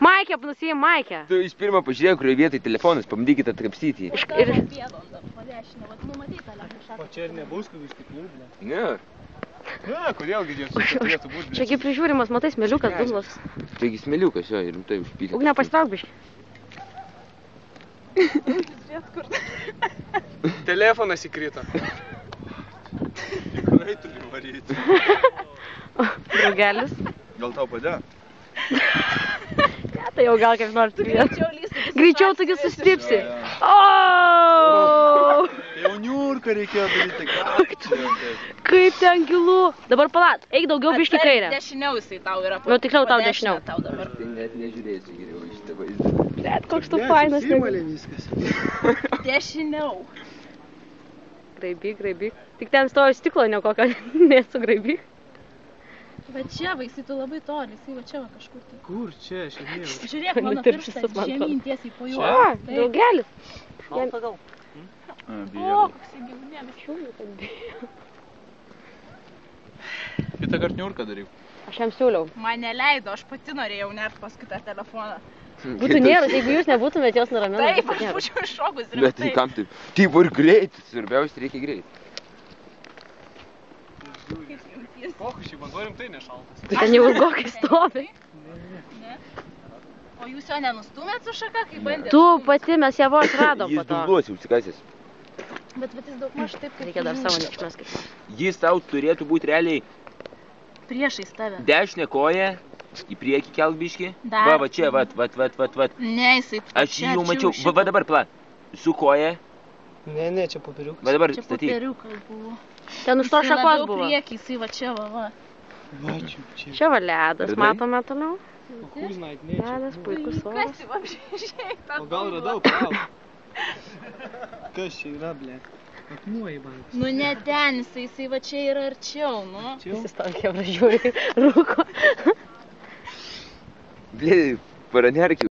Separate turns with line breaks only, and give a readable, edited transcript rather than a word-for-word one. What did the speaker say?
Maikė, nusiim Maikė.
Tu iš pirmo pažiūrėjau, kurioje vietoj telefonas, pamdykite atkapstyti.
Ir...
O čia ir nebus, kad stiklų, ble.
Ne.
Ne, kodėl gi turėtų būti, ble.
Čiagi prižiūrimas, matai, smėliukas, dumblas.
Taigi smėliukas, jo, ir tai užpylė.
Ugne, pasitrauk biškį.
Telefonas įkrito. Tikrai turi varyti.
Draugelis.
Gal tau padėjo?
Ne, tai jau gal kaip nors turėtų. Greičiau taigi sustipsi.
Jau niurką reikėjo daryti.
Kaip ten gilu. Dabar palat, eik daugiau biškį kairę.
Dešiniau jisai tau yra.
Nu, tiksliau tau dešiniau.
Tau dabar.
Tai net nežiūrėsiu geriau iš šitą vaizdą.
Blet, koks tu fainas.
Viskas.
Dešiniau.
Graibyk. Tik ten stojo stiklo, ne kokio nesugraibyk.
Bet čia, va, jisai tu labai toli, jisai va čia va kažkur tai.
Kur čia, šiandien?
Žiūrėk, mano pirštas žemyn tiesiai po juo.
Draugelis.
Šalta gal?
O, koks į gyvūnėlis.
Šiūliu, kad bijo.
Kitą kartą niurką daryk.
Aš jam siūliau.
Man neleido, aš pati norėjau nert paskui tą telefoną.
Būtų nėra, jeigu jūs nebūtumėt jos nuramina.
Taip, aš būčiau iššokus rimtai.
Bet tai kam taip? Taip ir greit, svarbiausia reikia greit.
Kokiu šį vanduo rimtai nešaltas.
Ten jau ilgokai stovi.
Ne? O jūs jo nenustumėt su šaka, kai bandėt?
Tu pati, mes ją vos radom po
Jis
to.
dumbluosi užsikasęs.
Bet vat jis daug maž taip, kaip
Reikia dar savo nečmės kaip nors.
Jis tau turėtų būti realiai
priešais tave.
dešinę koją, į priekį kelk biškį.
Dar.
Va čia, vat.
Ne, jisai
Aš jį jau mačiau. Va dabar pla. Su koja.
Ne, čia popieriukas.
Va dabar
Čia
statyk.
popieriukas buvo.
Ten už to šakos buvo.
Priekį, jisai va čia, va.
Va, čia.
Čia va ledas,
Radai?
matome toliau.
O kur žinai, ne čia.
Ledas, puikus oras.
Kas va, žiūrėk, tą
O gal radau, palauk. Kas čia yra, ble? Akmuo į banką.
Nu ne ten, jisai va čia yra arčiau, nu.
Jis įstovė, žiūri, rūko.
Blė, paranerkiu.